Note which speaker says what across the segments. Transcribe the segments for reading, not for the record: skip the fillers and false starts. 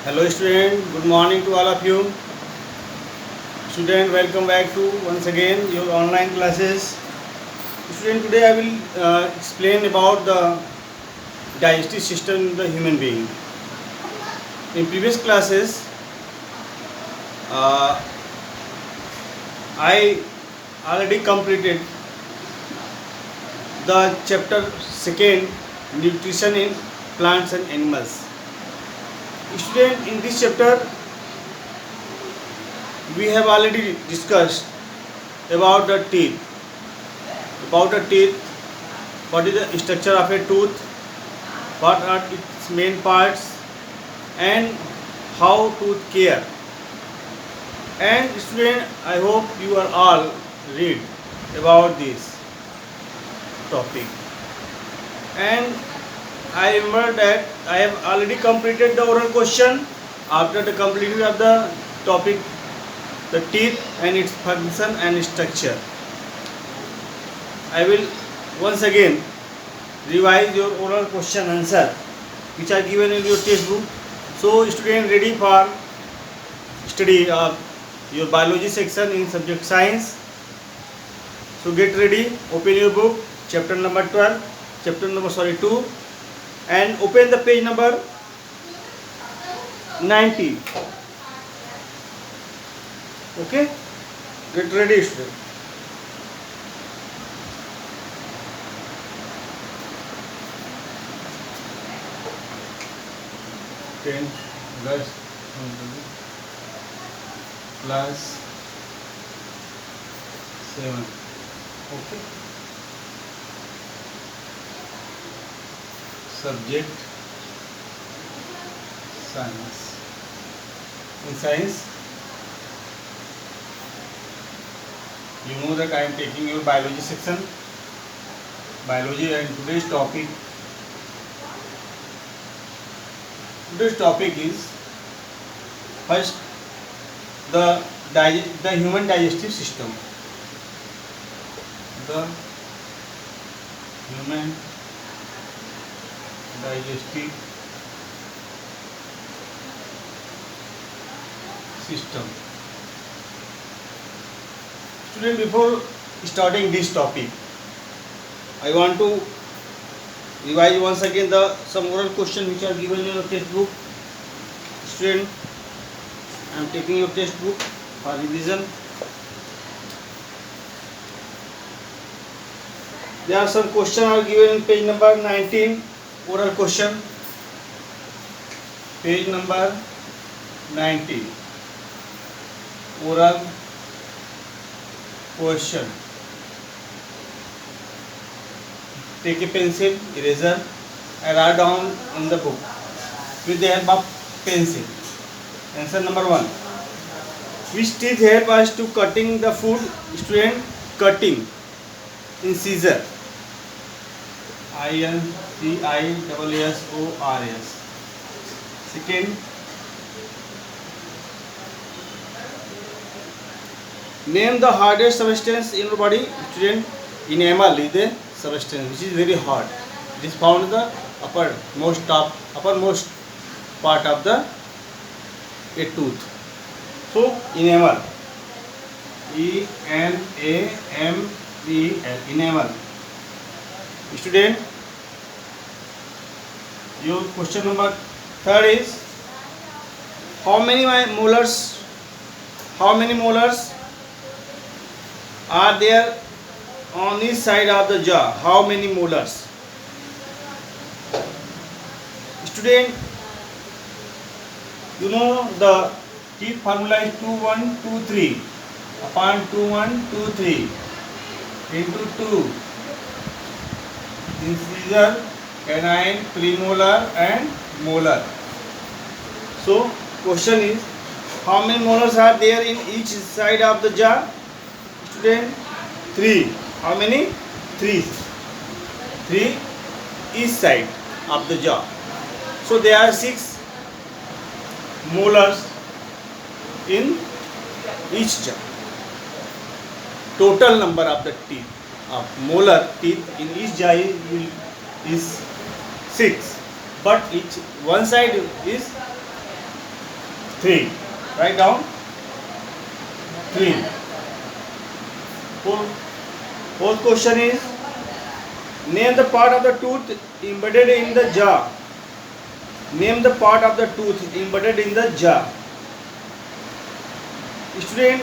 Speaker 1: Hello student, good morning to all of you. Student, welcome back to once again your online classes. Student, today I will explain about the digestive system in the human being. In previous classes, uh, I already completed the chapter second, nutrition in plants and animals. Student, in this chapter we have already discussed about the teeth. About the teeth, what is the structure of a tooth, what are its main parts, and how tooth care. And student, I hope you are all read about this topic. And I remember that I have already completed the oral question. After the completing of the topic, the teeth and its function and structure, I will once again revise your oral question answer which are given in your textbook. So student, ready for study of your biology section in subject science. So get ready, open your book, chapter number 12, 2, and open the page number 90. Okay, get ready student. Ten plus 7. Okay. Subject science. In science, you know that I am taking your biology section. Biology, and today's topic is first the human digestive system. The human digestive system. Student, before starting this topic, I want to revise once again the some oral question which are given in your textbook. Student, I am taking your textbook for revision. There are some questions are given in page number 19. Oral question, page number 19. Oral question. Take a pencil, eraser, and write down in the book with the help of pencil. Answer number 1. Which teeth help us to cutting the food? Student, cutting in scissor. INCISSORS. Second, name the hardest substance in your body. Student, enamel is the substance which is very hard. It is found in the uppermost part of the a tooth. So enamel, ENAMEL, enamel. Student, your question number 3 is how many molars are there on each side of the jaw? How many molars? Student, you know the teeth formula is 2 1 2 3 upon 2 1 2 3 into 2 incisor, canine, premolar and molar. So question is how many molars are there in each side of the jaw? Student, 3. How many? 3. 3 each side of the jaw. So there are 6 molars in each jaw. Total number of the teeth of molar teeth in each jaw is 6, but each one side is 3. Write down 3. Fourth question is, name the part of the tooth embedded in the jaw. Name the part of the tooth embedded in the jaw. Student,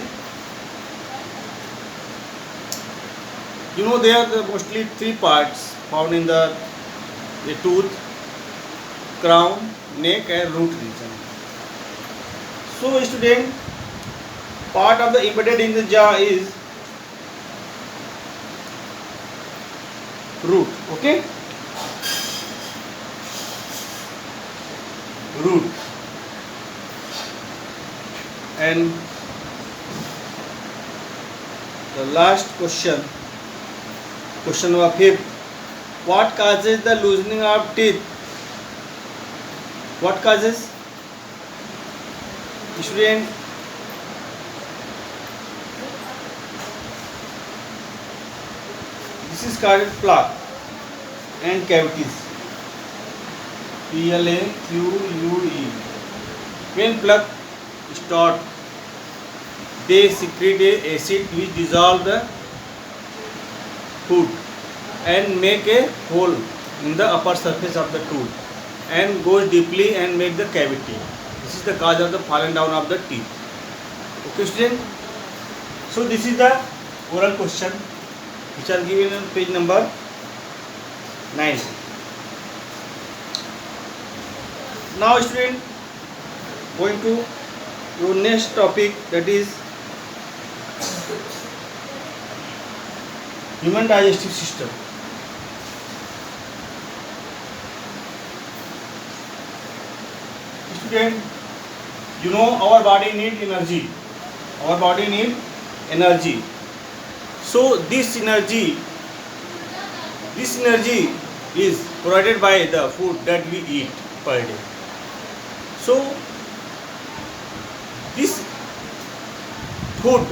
Speaker 1: you know there are mostly 3 parts found in the tooth: crown, neck and root region. So student, part of the embedded in the jaw is root. Okay, root. And the last question, question number 5. What causes the loosening of teeth? What causes? Student, this is called plaque and cavities. PLAQUE. When plaque start, they secrete a acid which dissolve the food and make a hole in the upper surface of the tooth and goes deeply and make the cavity. This is the cause of the falling down of the teeth. Okay student, so this is the oral question which are given on page number 9. Now student, going to your next topic, that is human digestive system. Student, you know our body need energy. Our body need energy. So this energy is provided by the food that we eat per day. So this food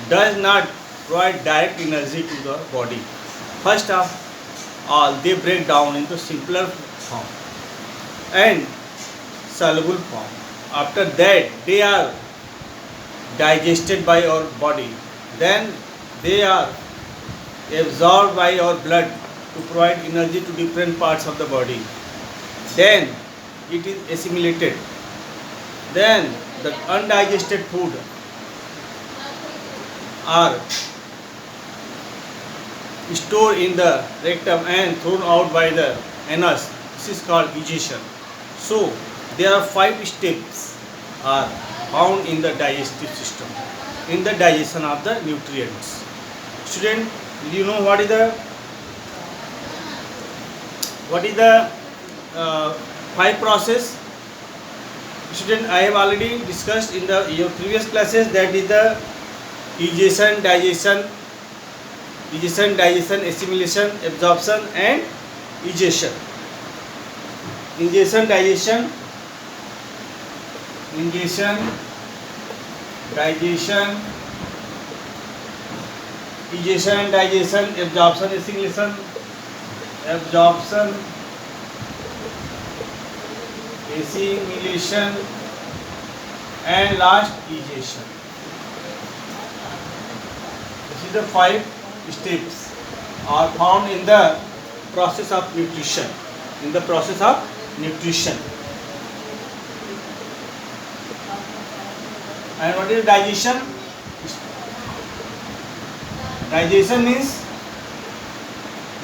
Speaker 1: does not provide direct energy to the body. First of all, they break down into simpler form and soluble form. After that, they are digested by our body. Then they are absorbed by our blood to provide energy to different parts of the body. Then it is assimilated. Then the undigested food are stored in the rectum and thrown out by the anus. This is called digestion. So there are 5 steps are found in the digestive system in the digestion of the nutrients. Student, do you know what is the 5 process? Student, I have already discussed in your previous classes, that is the ingestion, digestion, assimilation, absorption and egestion. Ingestion, digestion, egestion, digestion, absorption, assimilation, and last egestion. This is the 5 steps are found in the process of nutrition. And what is digestion? Digestion means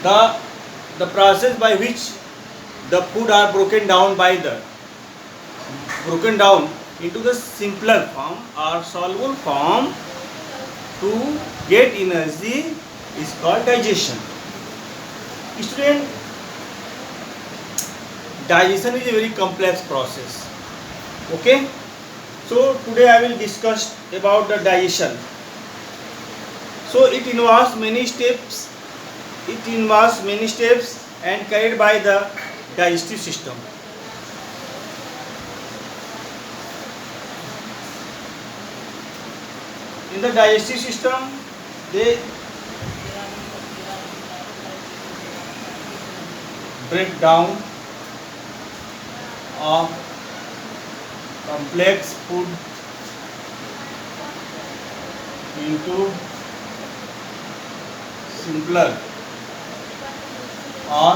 Speaker 1: the process by which the food are broken down into the simpler form or soluble form to get energy is called digestion. Student, digestion is a very complex process. Okay, so today I will discuss about the digestion. So it involves many steps and carried by the digestive system. In the digestive system, they break down of complex food into simpler or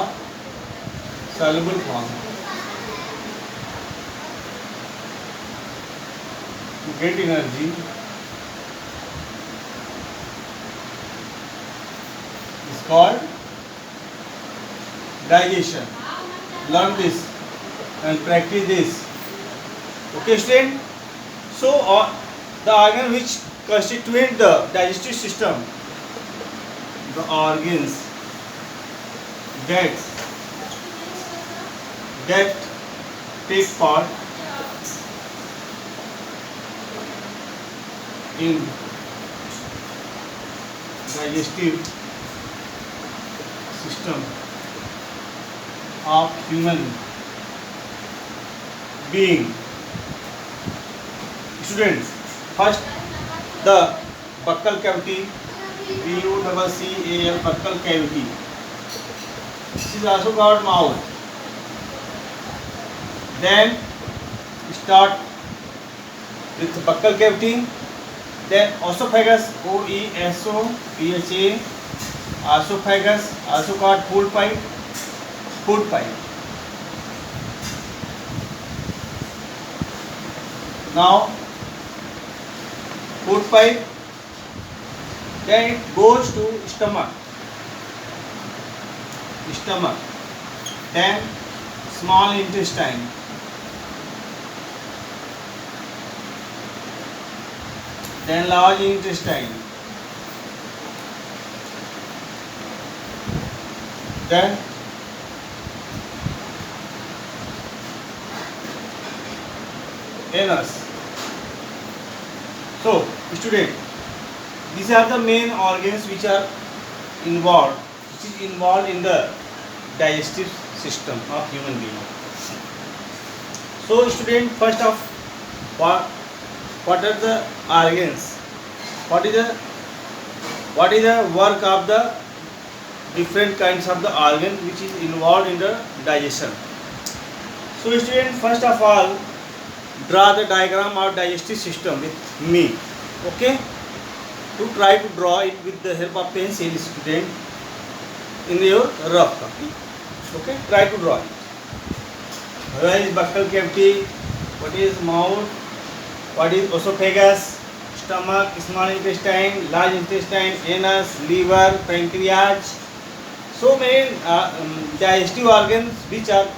Speaker 1: soluble form. To get energy is called digestion. Learn this and practice this. Okay, student. So, the organ which constitute the digestive system, the organs that take part in digestive system of human being. Students, first the buccal cavity, buccal, buccal cavity. This is also called mouth. Then start with buccal cavity. Then esophagus, OESOPHA, esophagus, also called food pipe. Food pipe. Now, food pipe. Then it goes to stomach. Stomach. Then small intestine. Then large intestine. Then anus. So, student, these are the main organs which are involved, in the digestive system of human being. So, student, first of what are the organs? What is the work of the different kinds of the organ which is involved in the digestion? So, student, first of all, draw the diagram of digestive system with me. Okay? To try to draw it with the help of pencil, student, in your rough copy. Okay? Try to draw it. Where is buccal cavity? What is mouth? What is esophagus? Stomach, small intestine, large intestine, anus, liver, pancreas. So many digestive organs which are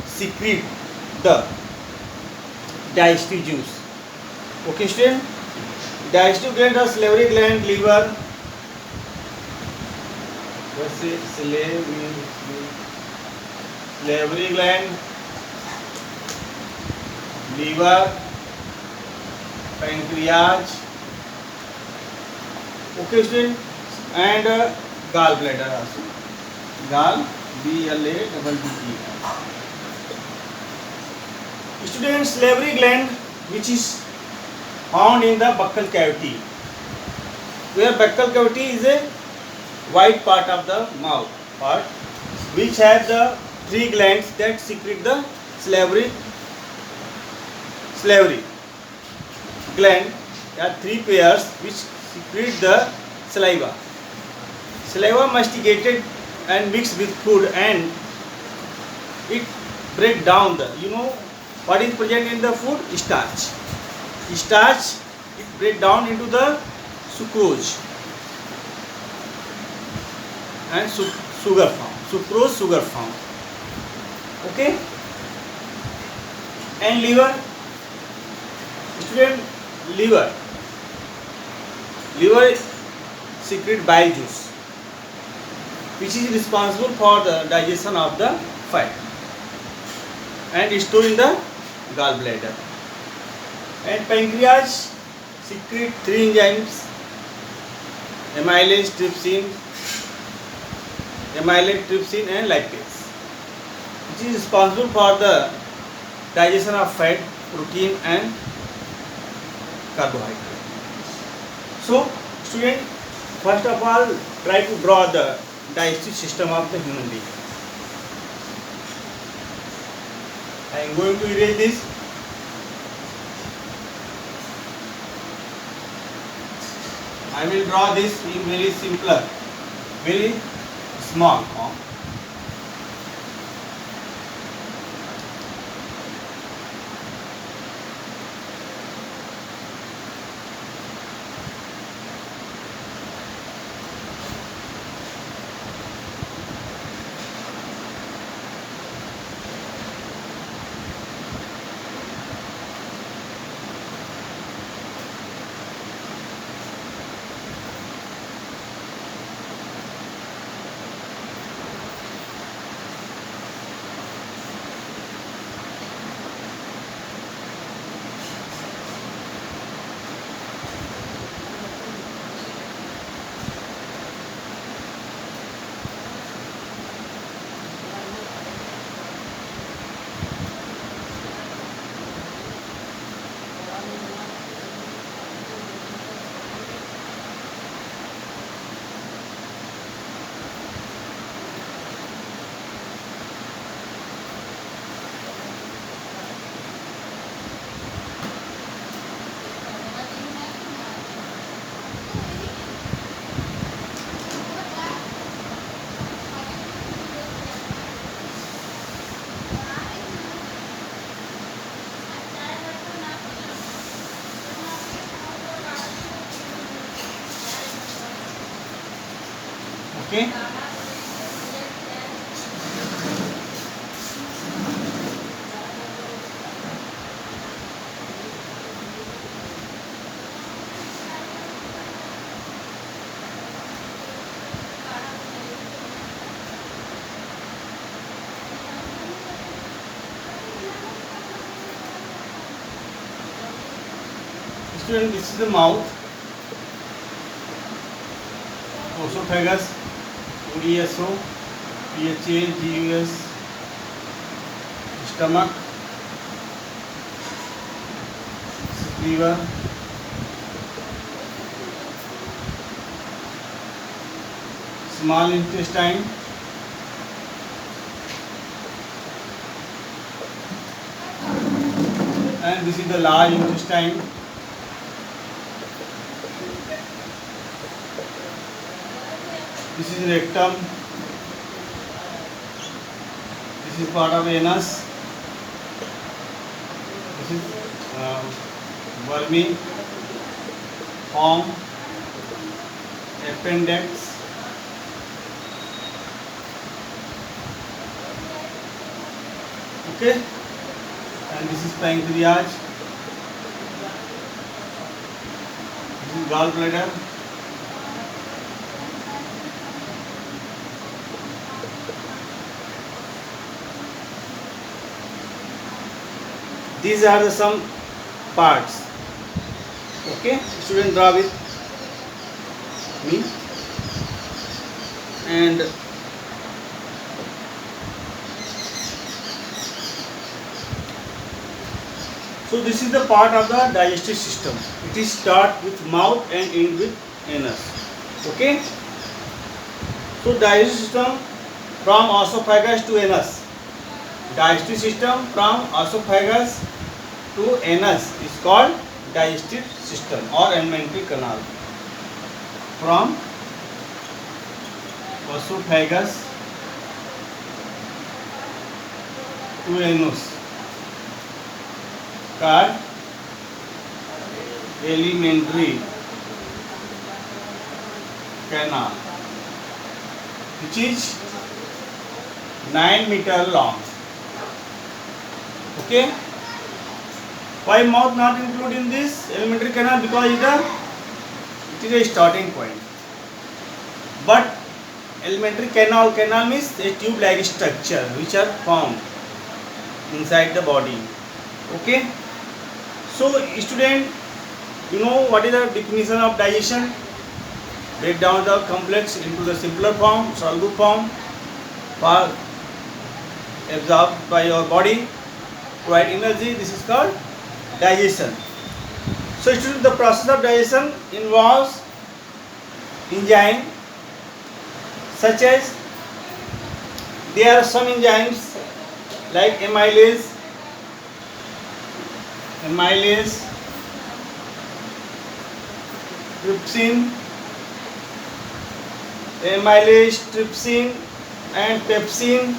Speaker 1: secrete the digestive juice. Okay, student? Digestive gland are salivary gland, liver. Let's say salivary gland, liver, pancreas. Okay, student? And gallbladder also. Gall, BLADDE. Student, salivary gland, which is found in the buccal cavity, where buccal cavity is a white part of the mouth part, which has the three glands that secrete the salivary gland. There are three pairs which secrete the saliva. Saliva masticated and mixed with food, and it break down the, what is present in the food? Starch. Starch, it break down into the sucrose and sugar form. Sucrose, sugar form. Okay? And liver. Student, liver secrete bile juice, which is responsible for the digestion of the fat and is stored in the gallbladder. And pancreas secrete three enzymes: amylase, trypsin and lactase, which is responsible for the digestion of fat, protein and carbohydrate. So, student, first of all, try to draw the digestive system of the human being. I am going to erase this. I will draw this in very simpler, very small form. Okay. Student, this is the mouth, esophagus, ODSO, PHA, GUS, stomach, liver, small intestine, and this is the large intestine. This is rectum. This is part of anus. This is vermi, form, appendix. Okay, and this is pancreas. This is gallbladder. These are the some parts. Okay, student, draw with me. And so this is the part of the digestive system. It is start with mouth and end with anus. Okay, so digestive system from esophagus to anus. Digestive system from esophagus to anus is called digestive system or alimentary canal. From esophagus to anus called alimentary canal, which is 9 meters long. Okay, why mouth not included in this alimentary canal? Because it is a starting point. But alimentary canal means a tube-like structure which are formed inside the body. Okay, so student, you know what is the definition of digestion? Break down the complex into the simpler form, soluble form, for absorbed by your body, provide energy. This is called digestion. So student, the process of digestion involves enzyme, such as there are some enzymes like amylase, trypsin, amylase, trypsin and pepsin.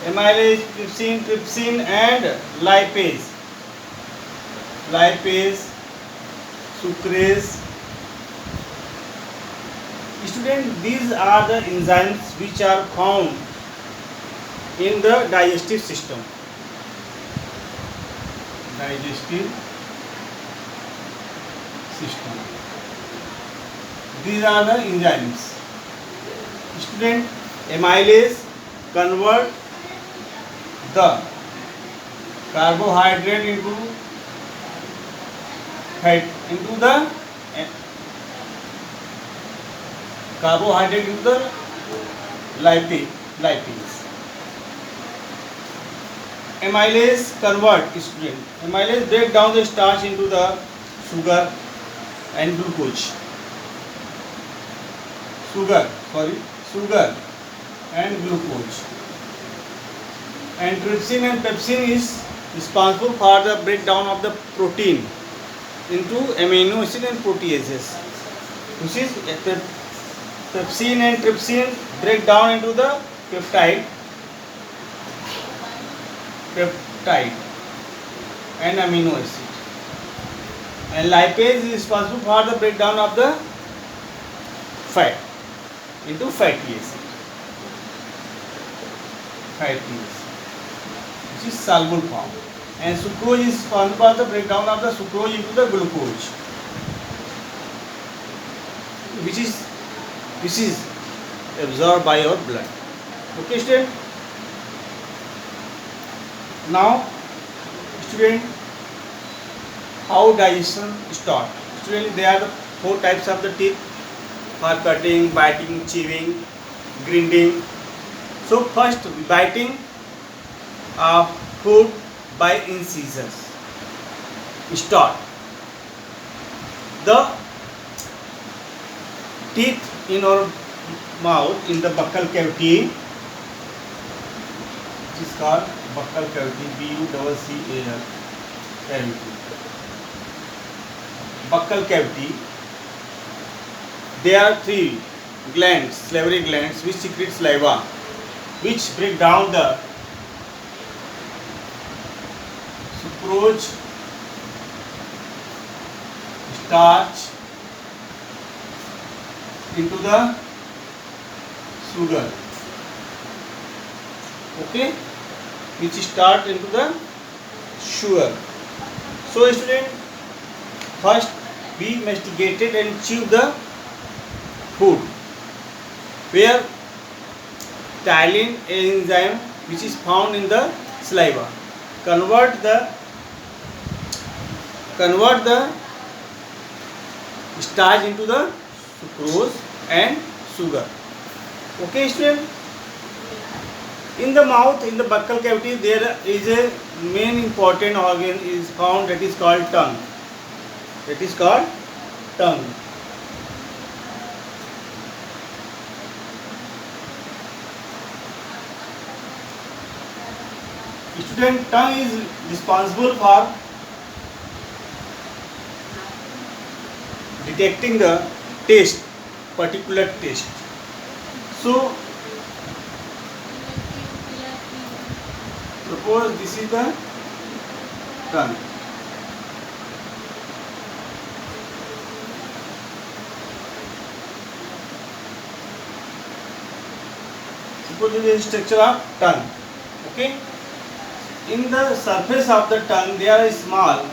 Speaker 1: Amylase, trypsin and lipase. Lipase, sucrase. Student, these are the enzymes which are found in the digestive system. Digestive system. These are the enzymes. Student, amylase convert the carbohydrate into fat, into the carbohydrate into the lipase. Amylase convert, student. Amylase break down the starch into the sugar and glucose. Sugar and glucose. And trypsin and pepsin is responsible for the breakdown of the protein into amino acid and proteases. Which is pepsin and trypsin break down into the peptide and amino acid. And lipase is responsible for the breakdown of the fat into fatty acid. Which is soluble form. And sucrose is responsible for the breakdown of the sucrose into the glucose, which is absorbed by our blood. Okay, student. Now, student, how digestion start? Student, there are the 4 types of the teeth: for cutting, biting, chewing, grinding. So first, biting of food by incisors. Start. The teeth in our mouth, in the buccal cavity, which is called buccal cavity, B-U-C-C-A-L, cavity. Buccal cavity. There are 3 glands, salivary glands, which secrete saliva, which break down the sucrose, starch into the sugar. Okay, which start into the sugar. So student, first we masticated and chew the food, where ptyalin enzyme, which is found in the saliva, convert the starch into the sucrose and sugar. Okay, student. In the mouth, in the buccal cavity, there is a main important organ is found, that is called tongue. Student, tongue is responsible for detecting the taste, particular taste. So, suppose this is the tongue. Suppose this is the structure of tongue. Okay. In the surface of the tongue, there are small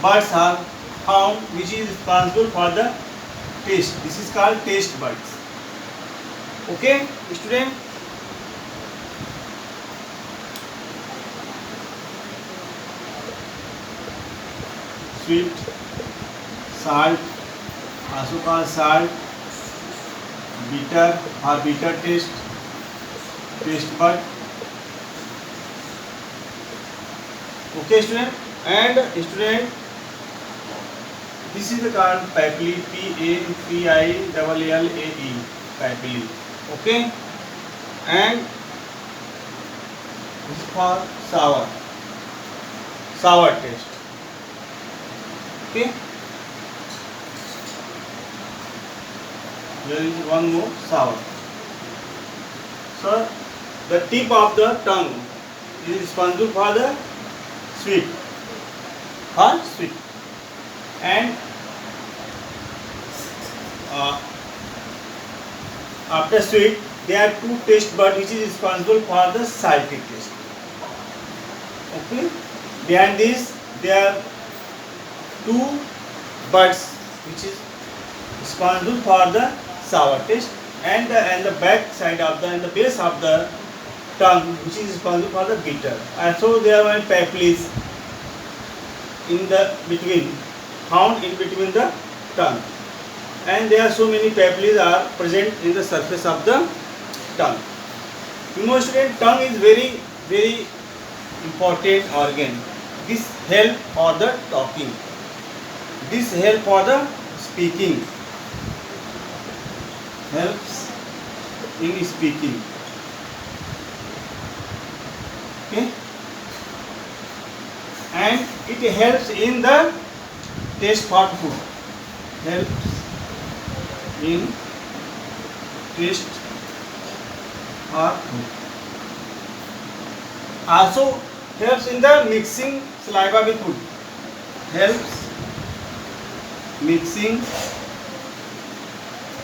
Speaker 1: buds are found, which is responsible for the taste. This is called taste buds. Okay, student. Sweet, salt, also called salt, bitter or bitter taste bud. Okay, student. And student, this is the called papillae, Papillae, papillae. Okay, and This is for sour taste. Okay. There is one more sour. So the tip of the tongue is responsible for the sweet. And after sweet, there are two taste buds which is responsible for the salty taste. Okay. Behind this, there are two buds which is responsible for the sour taste, and the back side of the and the base of the tongue which is responsible for the bitter. Also, there are papillae in the between, found in between the tongue, and there are so many papillae are present in the surface of the tongue. You know, student, tongue is very important organ. This help for the talking. This help for the speaking. Helps in speaking. Okay. And it helps in the taste for food. Helps in taste for food. Also helps in the mixing saliva with food. Helps mixing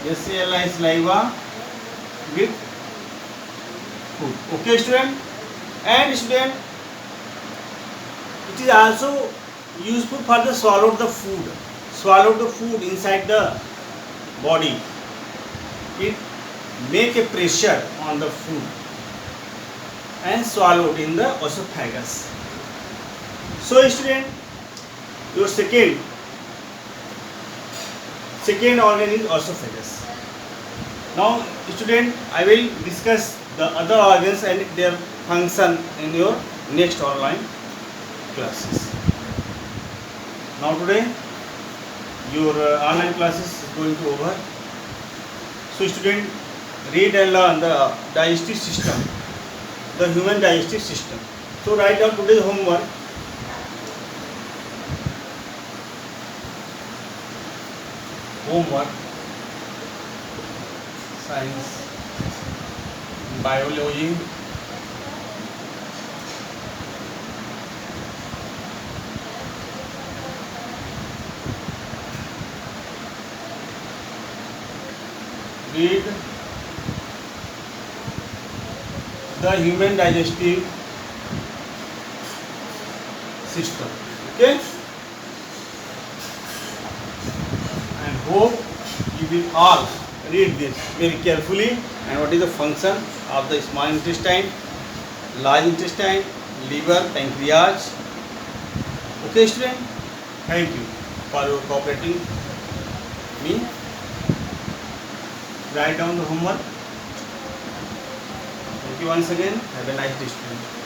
Speaker 1: saliva with food. Okay, student. And student, it is also useful for the swallow the food inside the body. It make a pressure on the food and swallowed in the esophagus. So student, your second organ is esophagus. Now student, I will discuss the other organs and their function in your next online classes. Now today your online classes is going to over. So student, read and learn the digestive system, the human digestive system. So write down today's homework. Science, biology, read the human digestive system. Okay, and hope you will all read this very carefully, and what is the function of the small intestine, large intestine, liver, pancreas. Okay student, thank you for your cooperating me. Write down the homework. Thank you once again. Have a nice day, student.